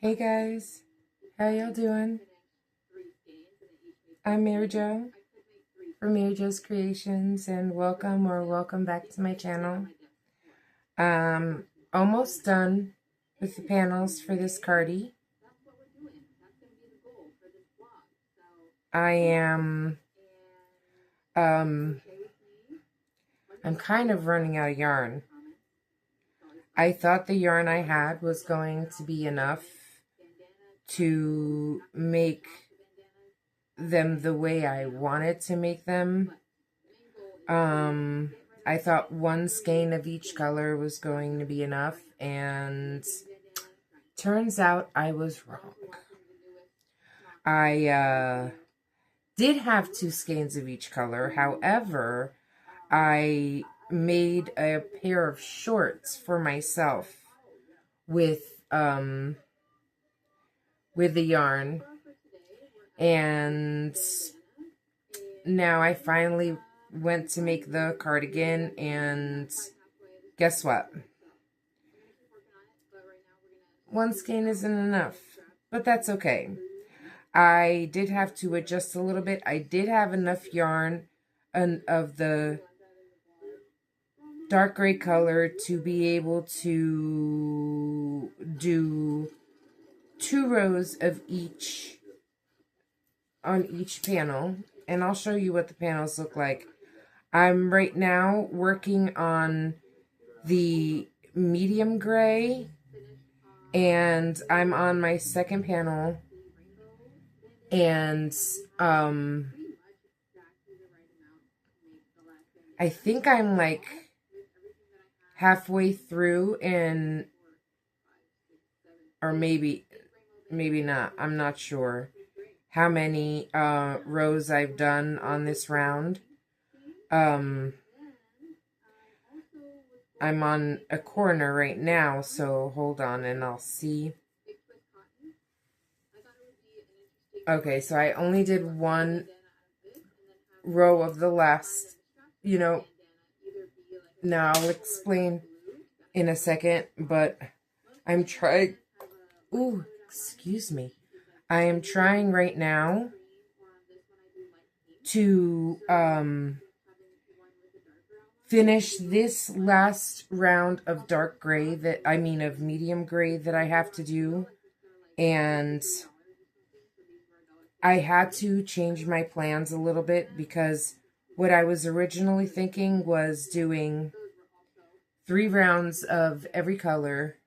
Hey guys, how y'all doing? I'm Mary Jo from Mary Jo's Creations, and welcome back to my channel. Almost done with the panels for this cardie. I am I'm kind of running out of yarn. I thought the yarn I had was going to be enough to make them the way I wanted to make them. I thought one skein of each color was going to be enough, and turns out I was wrong. I did have 2 skeins of each color. However, I made a pair of shorts for myself with the yarn, and now I finally went to make the cardigan, and guess what? One skein isn't enough, but that's okay. I did have to adjust a little bit. I did have enough yarn of the dark gray color to be able to do 2 rows of each on each panel, and I'll show you what the panels look like. I'm right now working on the medium gray, and I'm on my second panel, and I think I'm like halfway through, and or maybe not. I'm not sure how many rows I've done on this round. I'm on a corner right now, so hold on and I'll see. Okay, so I only did 1 row of the last, now I'll explain in a second, but I'm trying, excuse me. I am trying right now to finish this last round of dark gray of medium gray that I have to do. And I had to change my plans a little bit, because what I was originally thinking was doing 3 rounds of every color: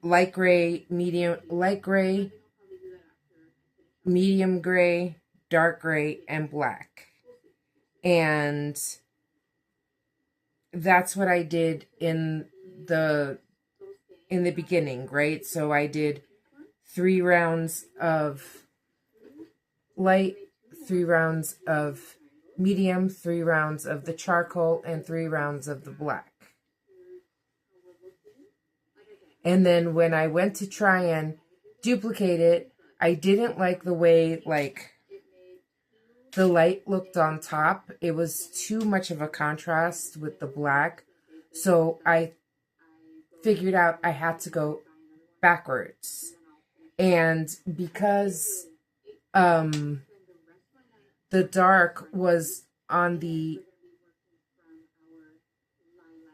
light gray, medium gray, dark gray, and black. And that's what I did in the beginning, right? So I did 3 rounds of light, 3 rounds of medium, 3 rounds of the charcoal, and 3 rounds of the black. And then when I went to try and duplicate it, I didn't like the way the light looked on top. It was too much of a contrast with the black. So I figured out I had to go backwards. And because the dark was on the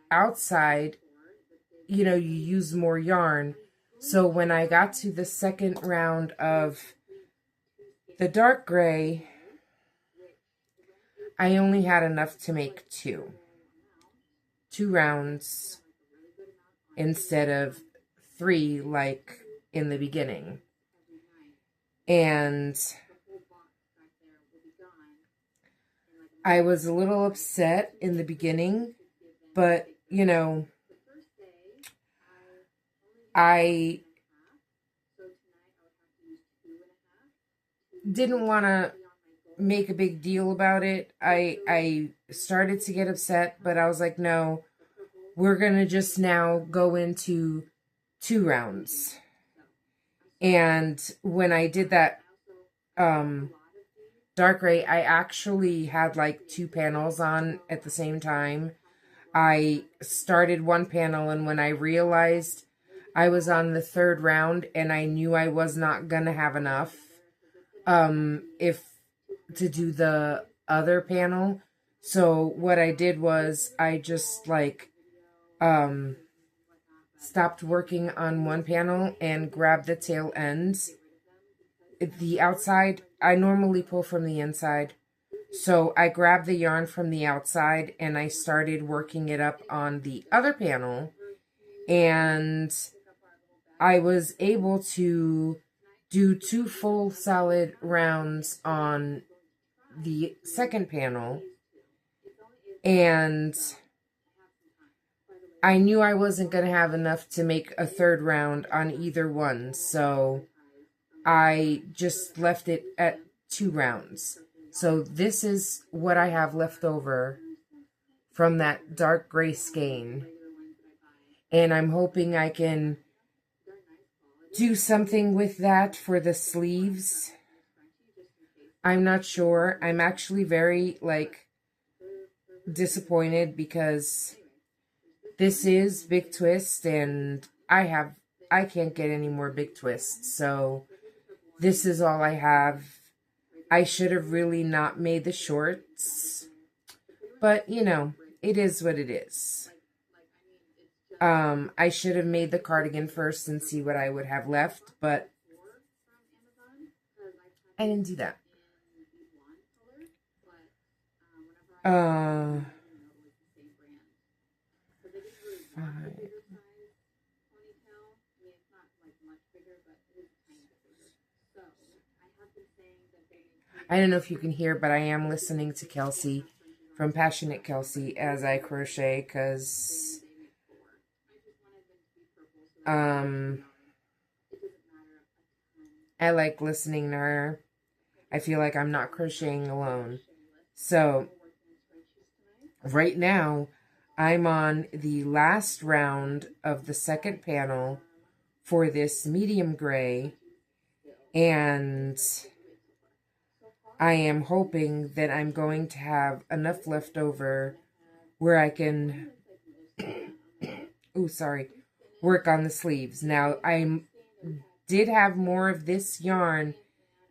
outside, you use more yarn. So when I got to the second round of the dark gray, I only had enough to make 2 rounds instead of 3 like in the beginning. And I was a little upset in the beginning, but I didn't want to make a big deal about it. I started to get upset, but I was like, no, we're going to just now go into 2 rounds. And when I did that dark gray, I actually had like 2 panels on at the same time. I started one panel, and when I realized I was on the third round and I knew I was not gonna have enough if to do the other panel. So what I did was I just like stopped working on one panel and grabbed the tail ends. The outside, I normally pull from the inside. So I grabbed the yarn from the outside and I started working it up on the other panel. And I was able to do 2 full solid rounds on the second panel. And I knew I wasn't going to have enough to make a third round on either one. So I just left it at 2 rounds. So this is what I have left over from that dark gray skein. And I'm hoping I can do something with that for the sleeves. I'm not sure. I'm actually very, like, disappointed because this is Big Twist and I can't get any more Big Twists. So this is all I have. I should have really not made the shorts, but you know, it is what it is. I should have made the cardigan first and see what I would have left, but I didn't do that. Fine. I don't know if you can hear, but I am listening to Kelsey from Passionate Kelsey as I crochet because I like listening to her. I feel like I'm not crocheting alone. So right now I'm on the last round of the second panel for this medium gray, and I am hoping that I'm going to have enough left over where I can work on the sleeves. Now, I did have more of this yarn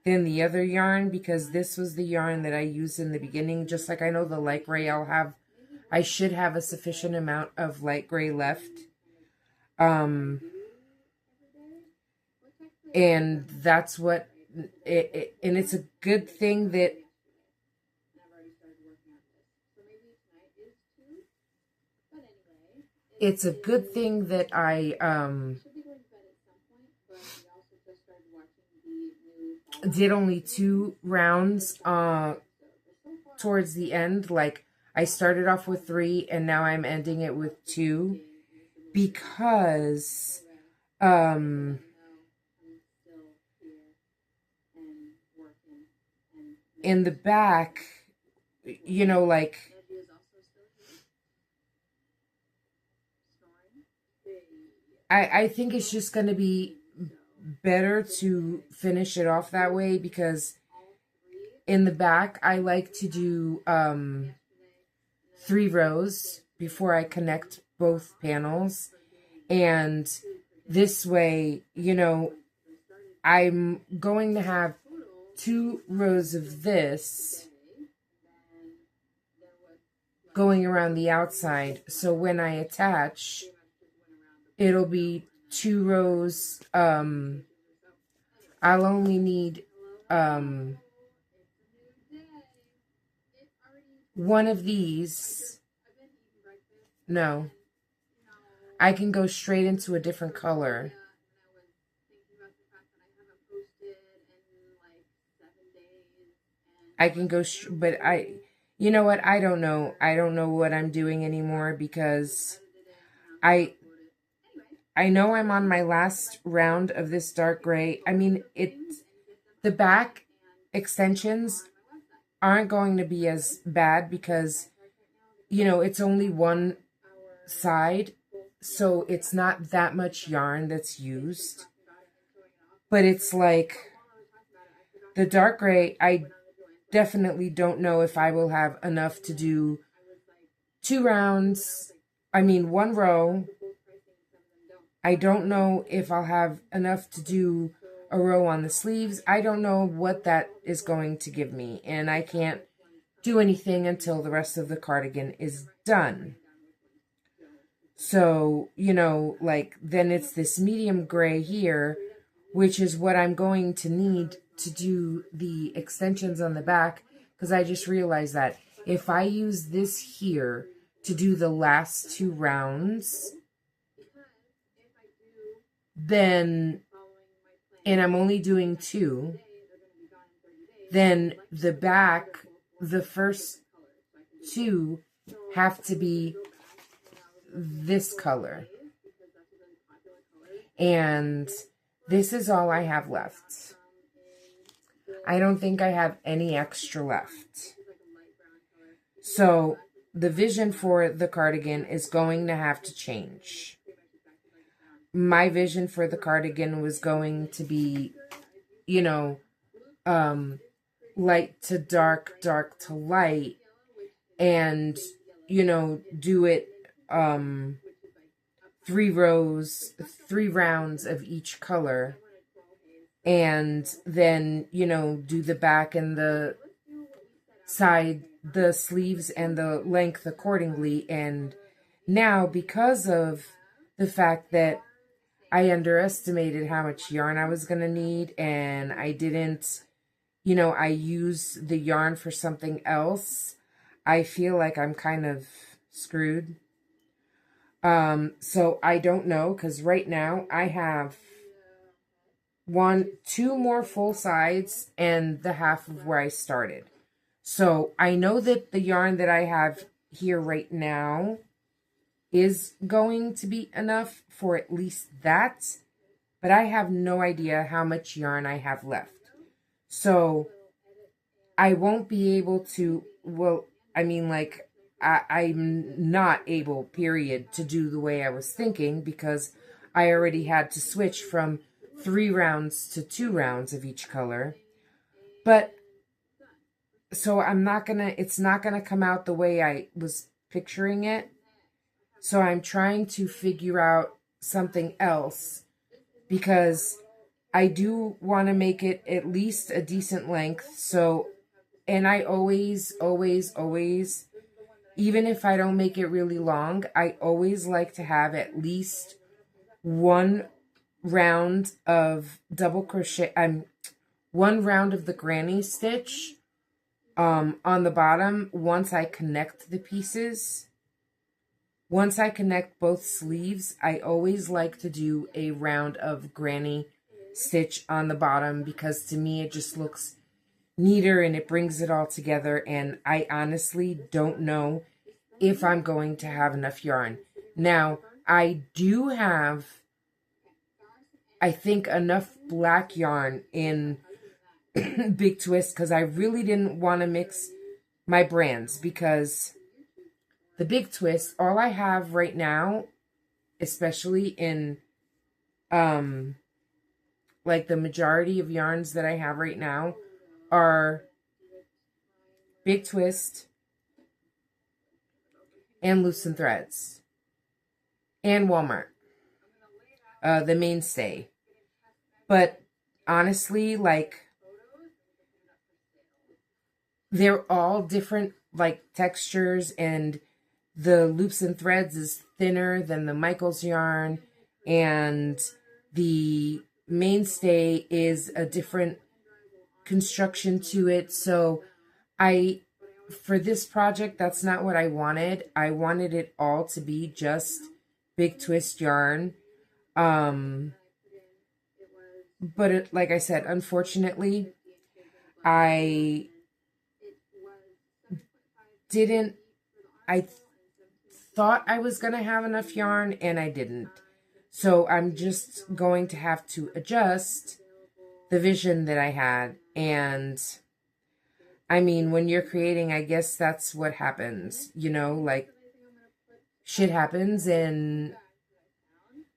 than the other yarn because this was the yarn that I used in the beginning. Just like I know the light gray I should have a sufficient amount of light gray left. And that's what and it's a good thing that I did only 2 rounds towards the end. Like I started off with 3 and now I'm ending it with 2 because in the back, you know, like I think it's just going to be better to finish it off that way because in the back I like to do 3 rows before I connect both panels, and this way, you know, I'm going to have 2 rows of this going around the outside, so when I attach, it'll be 2 rows. I'll only need one of these. No, I can go straight into a different color. I can go, but you know what? I don't know. I don't know what I'm doing anymore because I know I'm on my last round of this dark gray. I mean, the back extensions aren't going to be as bad because, you know, it's only one side, so it's not that much yarn that's used. But it's like the dark gray, I definitely don't know if I will have enough to do 2 rounds I mean, one row, I don't know if I'll have enough to do a row on the sleeves. I don't know what that is going to give me, and I can't do anything until the rest of the cardigan is done. So, you know, like, then it's this medium gray here, which is what I'm going to need to do the extensions on the back, because I just realized that if I use this here to do the last 2 rounds, then, and I'm only doing 2, then the back, the first 2 have to be this color. And this is all I have left. I don't think I have any extra left. So the vision for the cardigan is going to have to change. My vision for the cardigan was going to be, you know, light to dark, dark to light, and, you know, do it 3 rounds of each color, and then, you know, do the back and the side, the sleeves and the length accordingly. And now, because of the fact that I underestimated how much yarn I was going to need, and I didn't, you know, I used the yarn for something else, I feel like I'm kind of screwed. So I don't know, because right now I have 2 more full sides and the half of where I started. So I know that the yarn that I have here right now is going to be enough for at least that, but I have no idea how much yarn I have left. So I won't be able to, well, I mean, like, I'm not able, period, to do the way I was thinking, because I already had to switch from 3 rounds to 2 rounds of each color. But, so it's not gonna come out the way I was picturing it. So I'm trying to figure out something else, because I do want to make it at least a decent length. So, and I always, even if I don't make it really long, I always like to have at least 1 round of double crochet, 1 round of the granny stitch on the bottom once I connect the pieces. Once I connect both sleeves, I always like to do a round of granny stitch on the bottom, because to me it just looks neater and it brings it all together. And I honestly don't know if I'm going to have enough yarn. Now, I do have, I think, enough black yarn in Big Twist, because I really didn't want to mix my brands, because the Big Twist, all I have right now, especially in like the majority of yarns that I have right now, are Big Twist and Loosen Threads and Walmart, the mainstay. But honestly, like, they're all different, like, textures, and the Loops and Threads is thinner than the Michaels yarn, and the mainstay is a different construction to it. So for this project, that's not what I wanted. I wanted it all to be just Big Twist yarn. But like I said, unfortunately, I thought I was going to have enough yarn, and I didn't. So I'm just going to have to adjust the vision that I had. And I mean, when you're creating, I guess that's what happens, you know, like, shit happens, and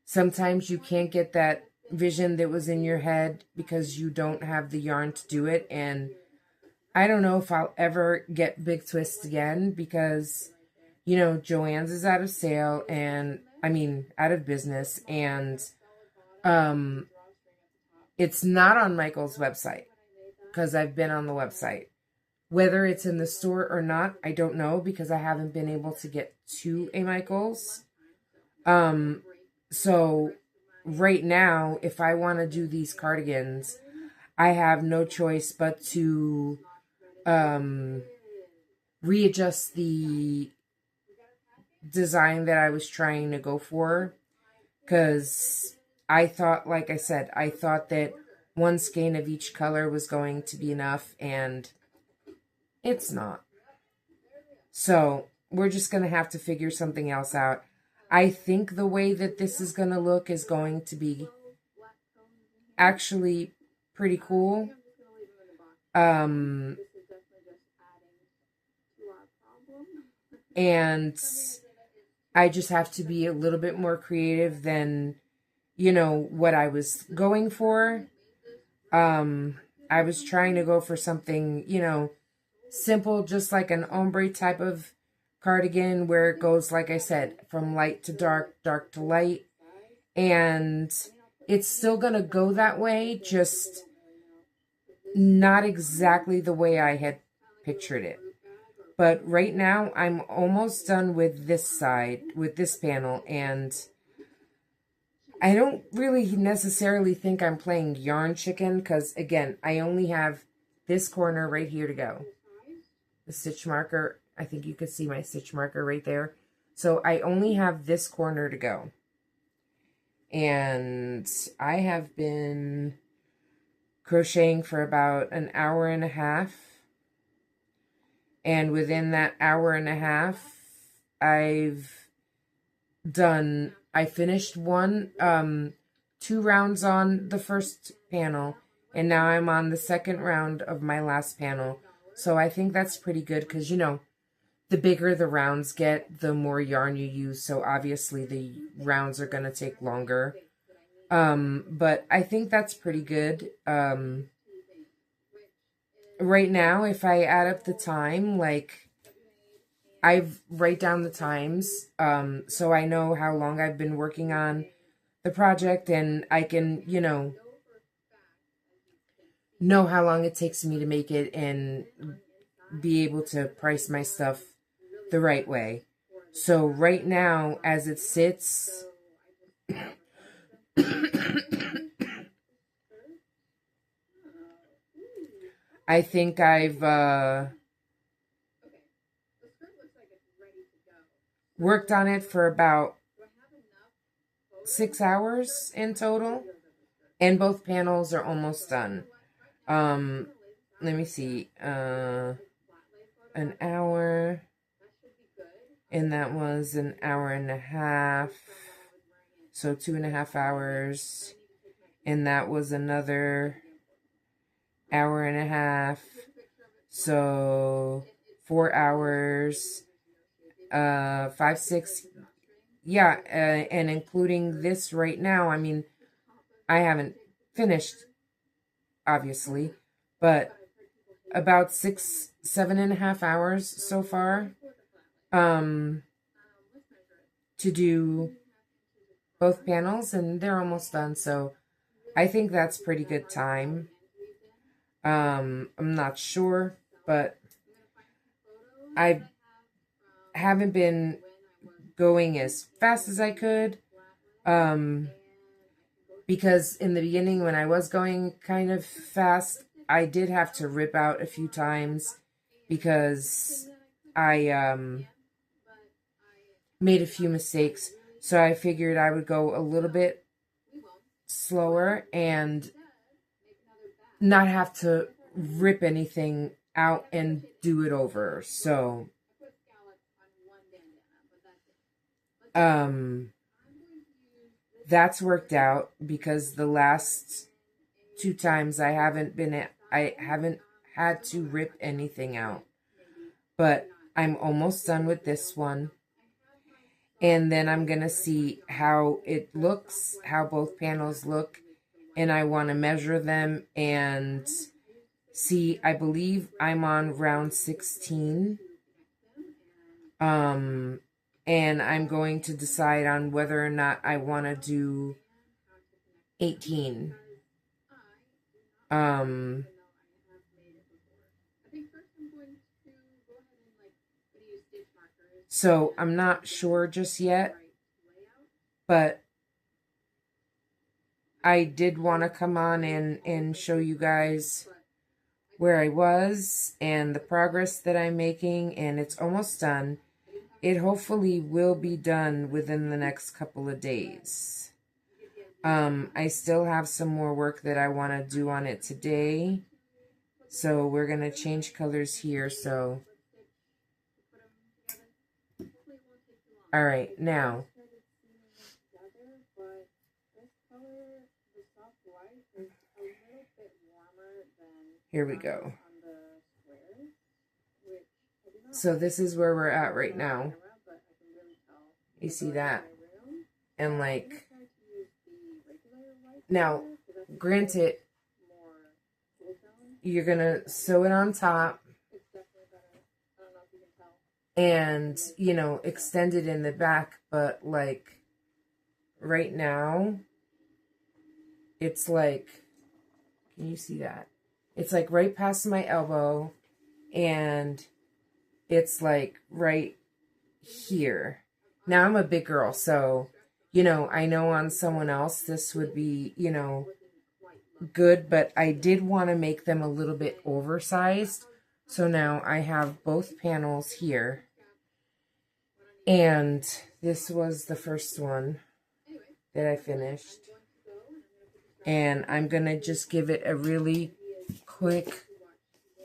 sometimes you can't get that vision that was in your head because you don't have the yarn to do it. And I don't know if I'll ever get Big Twist again, because, you know, Joann's is out of sale and, I mean, out of business, and it's not on Michael's website because I've been on the website. Whether it's in the store or not, I don't know because I haven't been able to get to a Michael's. So right now, if I want to do these cardigans, I have no choice but to readjust the design that I was trying to go for, because I thought, like I said, I thought that one skein of each color was going to be enough, and it's not. So we're just going to have to figure something else out. I think the way that this is going to look is going to be actually pretty cool. And I just have to be a little bit more creative than, you know, what I was going for. I was trying to go for something, you know, simple, just like an ombre type of cardigan where it goes, like I said, from light to dark, dark to light. And it's still going to go that way, just not exactly the way I had pictured it. But right now, I'm almost done with this side, with this panel, and I don't really necessarily think I'm playing yarn chicken, because, again, I only have this corner right here to go. The stitch marker, I think you could see my stitch marker right there. So I only have this corner to go. And I have been crocheting for about an hour and a half. And within that hour and a half, I finished two rounds on the first panel, and now I'm on the second round of my last panel. So I think that's pretty good because, you know, the bigger the rounds get, the more yarn you use. So obviously the rounds are going to take longer. But I think that's pretty good. Right now, if I add up the time, like, I write down the times, so I know how long I've been working on the project, and I can, you know how long it takes me to make it and be able to price my stuff the right way. So right now, as it sits, I think I've worked on it for about 6 hours in total, and both panels are almost done. Let me see, an hour, and that was an hour and a half, so 2.5 hours, and that was another hour and a half, so 4 hours, 5, 6, yeah, and including this right now, I mean, I haven't finished, obviously, but about 6, 7.5 hours so far, to do both panels, and they're almost done, so I think that's pretty good time. I'm not sure, but I haven't been going as fast as I could, because in the beginning, when I was going kind of fast, I did have to rip out a few times because I made a few mistakes. So I figured I would go a little bit slower and not have to rip anything out and do it over. So that's worked out, because the last 2 times I haven't had to rip anything out. But I'm almost done with this one. And then I'm going to see how it looks, how both panels look. And I want to measure them and see, I believe I'm on round 16. And I'm going to decide on whether or not I want to do 18. So I'm not sure just yet, but I did want to come on and show you guys where I was and the progress that I'm making, and it's almost done. It hopefully will be done within the next couple of days. I still have some more work that I want to do on it today. So we're going to change colors here. So, all right, now. Here we go. So this is where we're at right now. You see that? And like, now, granted, you're going to sew it on top and, you know, extend it in the back. But like right now, it's like, can you see that? It's like right past my elbow, and it's like right here. Now I'm a big girl, so, you know, I know on someone else this would be, you know, good, but I did want to make them a little bit oversized. So now I have both panels here. And this was the first one that I finished. And I'm going to just give it a really quick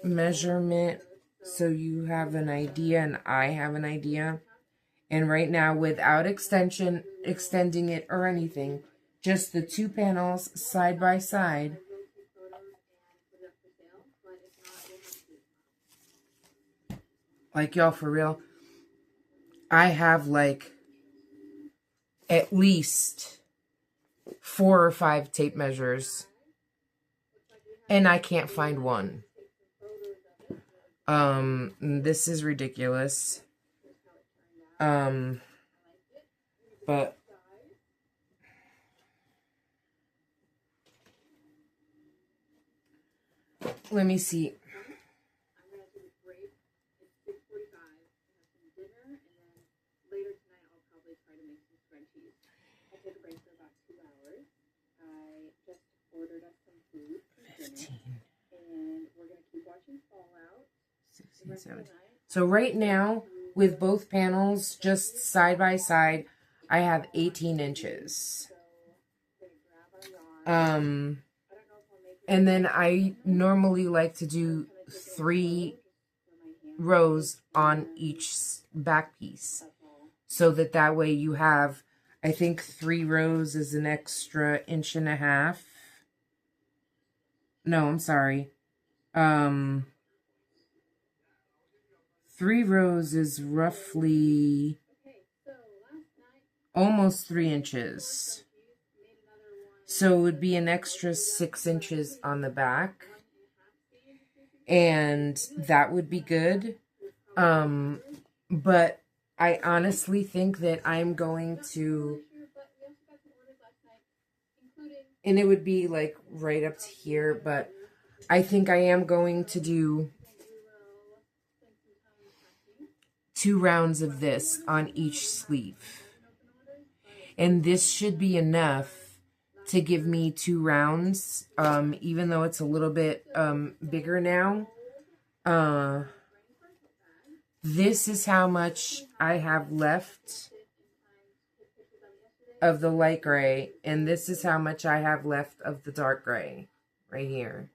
measurement so you have an idea and I have an idea. And right now, without extending it or anything, just the two panels side by side. Like, y'all, for real, I have like at least 4 or 5 tape measures, and I can't find one. This is ridiculous. But let me see. So right now, with both panels just side by side, I have 18 inches. And then I normally like to do 3 rows on each back piece, so that way you have, I think 3 rows is an extra 1.5 inches. No, I'm sorry. 3 rows is roughly almost 3 inches. So it would be an extra 6 inches on the back. And that would be good. But I honestly think that I'm going to, and it would be like right up to here, but I think I am going to do 2 rounds of this on each sleeve. And this should be enough to give me 2 rounds, even though it's a little bit bigger now. This is how much I have left of the light gray, and this is how much I have left of the dark gray right here.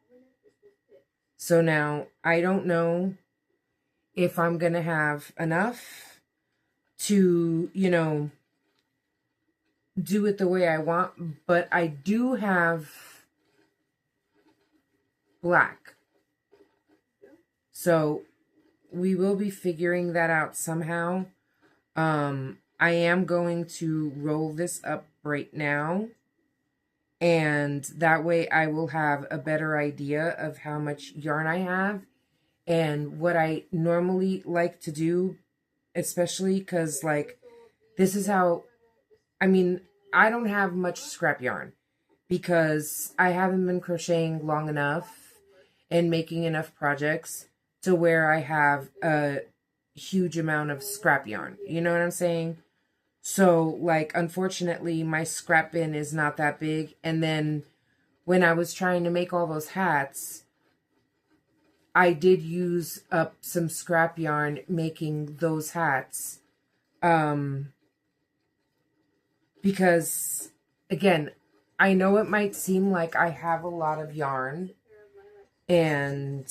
So now I don't know if I'm going to have enough to, you know, do it the way I want, but I do have black. So we will be figuring that out somehow. I am going to roll this up right now, and that way I will have a better idea of how much yarn I have. And what I normally like to do especially because, like, this is how, I mean, I don't have much scrap yarn because I haven't been crocheting long enough and making enough projects to where I have a huge amount of scrap yarn. You know what I'm saying? So, like, unfortunately, my scrap bin is not that big. And then when I was trying to make all those hats, I did use up some scrap yarn making those hats. Because, again, I know it might seem like I have a lot of yarn, and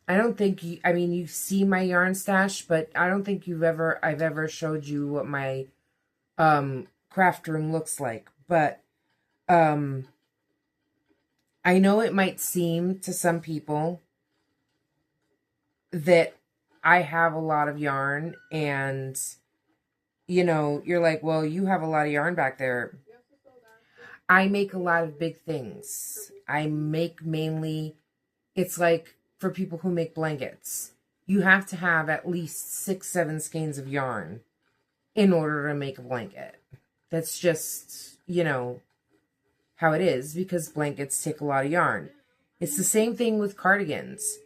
I don't think you, I mean, you see my yarn stash, but I don't think I've ever showed you what my craft room looks like. But I know it might seem to some people that I have a lot of yarn, and you know, you're like, well, you have a lot of yarn back there. I make a lot of big things. I make mainly, it's like for people who make blankets, you have to have at least 6-7 skeins of yarn in order to make a blanket. That's just, you know, how it is, because blankets take a lot of yarn. It's the same thing with cardigans.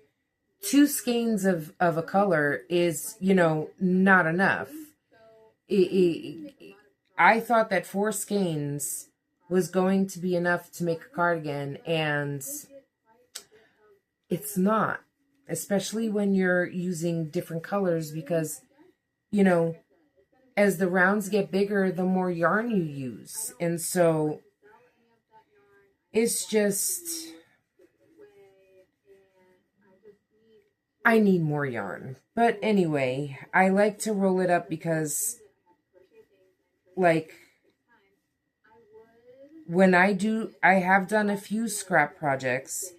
2 skeins of a color is, you know, not enough. I thought that 4 skeins was going to be enough to make a cardigan, and it's not, especially when you're using different colors, because, you know, as the rounds get bigger, the more yarn you use. And so it's just, I need more yarn. But anyway, I like to roll it up because, like, when I have done a few scrap projects.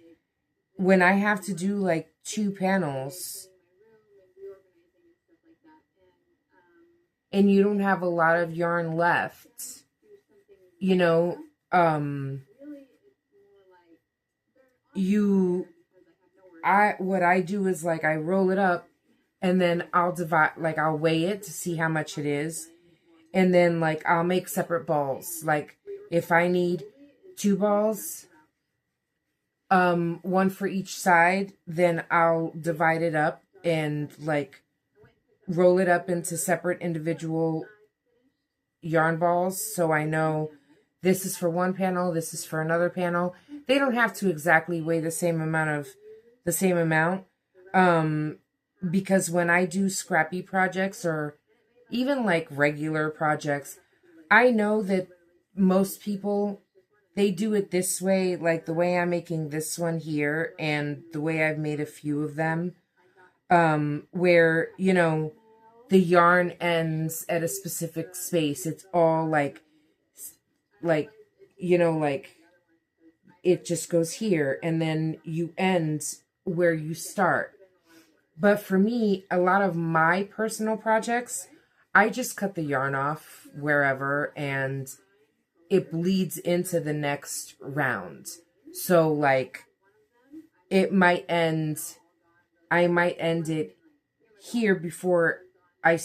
When I have to do like 2 panels and you don't have a lot of yarn left, you know, what I do is, like, I roll it up and then I'll divide, like, I'll weigh it to see how much it is. And then, like, I'll make separate balls. Like, if I need 2 balls, one for each side, then I'll divide it up and, like, roll it up into separate individual yarn balls, so I know this is for one panel, this is for another panel. They don't have to exactly weigh the same amount, because when I do scrappy projects or even like regular projects, I know that most people, they do it this way, like the way I'm making this one here and the way I've made a few of them, where, you know, the yarn ends at a specific space. It's all like, you know, like, it just goes here and then you end where you start. But for me, a lot of my personal projects, I just cut the yarn off wherever and it bleeds into the next round. So, like, I might end it here before I,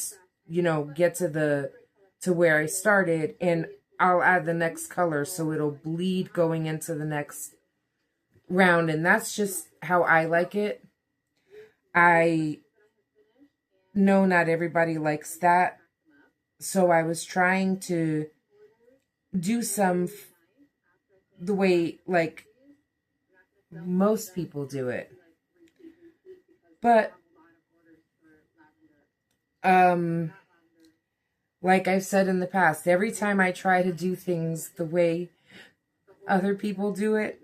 you know, get to where I started, and I'll add the next color so it'll bleed going into the next round. And that's just how I like it. I know not everybody likes that. So I was trying to do some the way, like, most people do it. But like I've said in the past, every time I try to do things the way other people do it,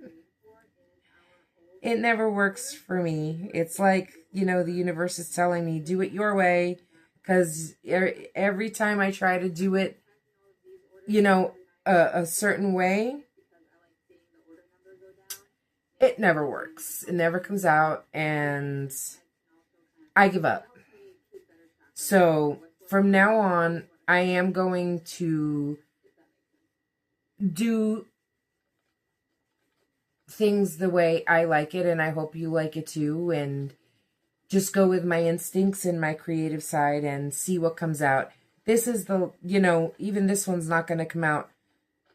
it never works for me. It's like, you know, the universe is telling me, do it your way, because every time I try to do it, you know, a certain way, it never works. It never comes out, and I give up. So from now on, I am going to do things the way I like it, and I hope you like it too. And just go with my instincts and my creative side and see what comes out. This is the, you know, even this one's not going to come out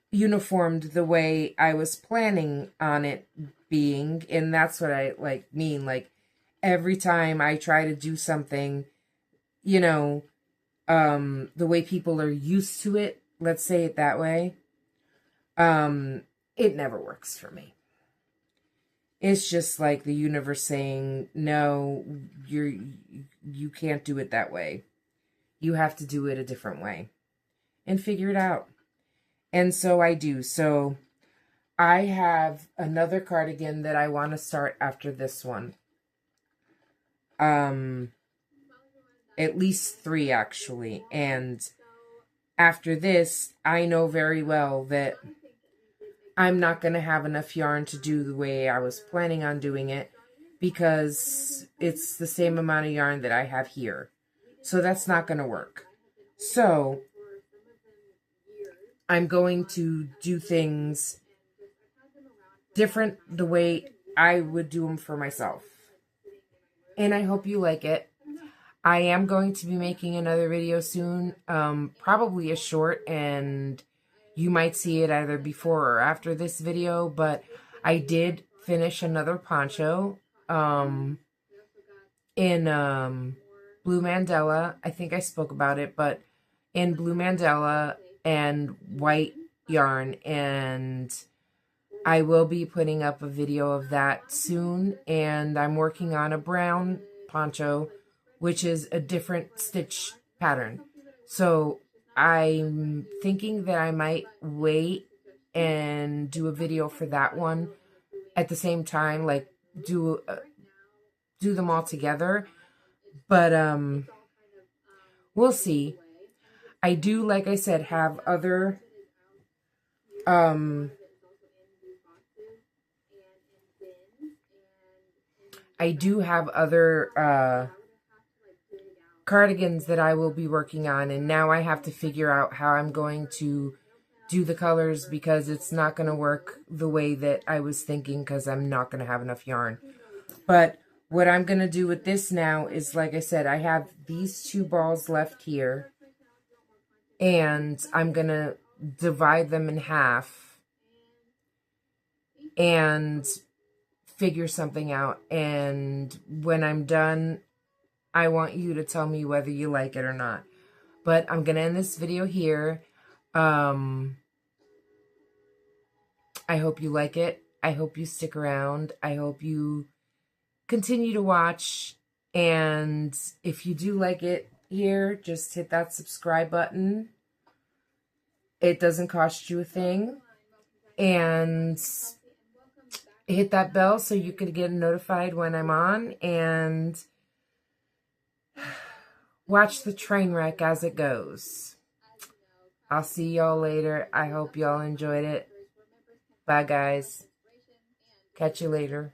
uniformed the way I was planning on it being. And that's what I mean. Like every time I try to do something, you know, the way people are used to it, let's say it that way, it never works for me. It's just like the universe saying, no, you can't do it that way. You have to do it a different way and figure it out. And so I do. So I have another cardigan that I want to start after this one. At least 3 actually. And after this, I know very well that I'm not going to have enough yarn to do the way I was planning on doing it because it's the same amount of yarn that I have here. So that's not going to work. So I'm going to do things different the way I would do them for myself. And I hope you like it. I am going to be making another video soon, probably a short, and you might see it either before or after this video, but I did finish another poncho in Blue Mandela. I think I spoke about it, but in Blue Mandela and white yarn, and I will be putting up a video of that soon. And I'm working on a brown poncho, which is a different stitch pattern. So I'm thinking that I might wait and do a video for that one at the same time, like do them all together. But we'll see. I do, like I said, have other cardigans that I will be working on, and now I have to figure out how I'm going to do the colors because it's not going to work the way that I was thinking because I'm not going to have enough yarn. But what I'm going to do with this now is, like I said, I have these 2 balls left here, and I'm going to divide them in half and figure something out. And when I'm done, I want you to tell me whether you like it or not. But I'm going to end this video here. I hope you like it. I hope you stick around. I hope you continue to watch. And if you do like it here, just hit that subscribe button. It doesn't cost you a thing. And hit that bell so you can get notified when I'm on. And watch the train wreck as it goes. I'll see y'all later. I hope y'all enjoyed it. Bye, guys. Catch you later.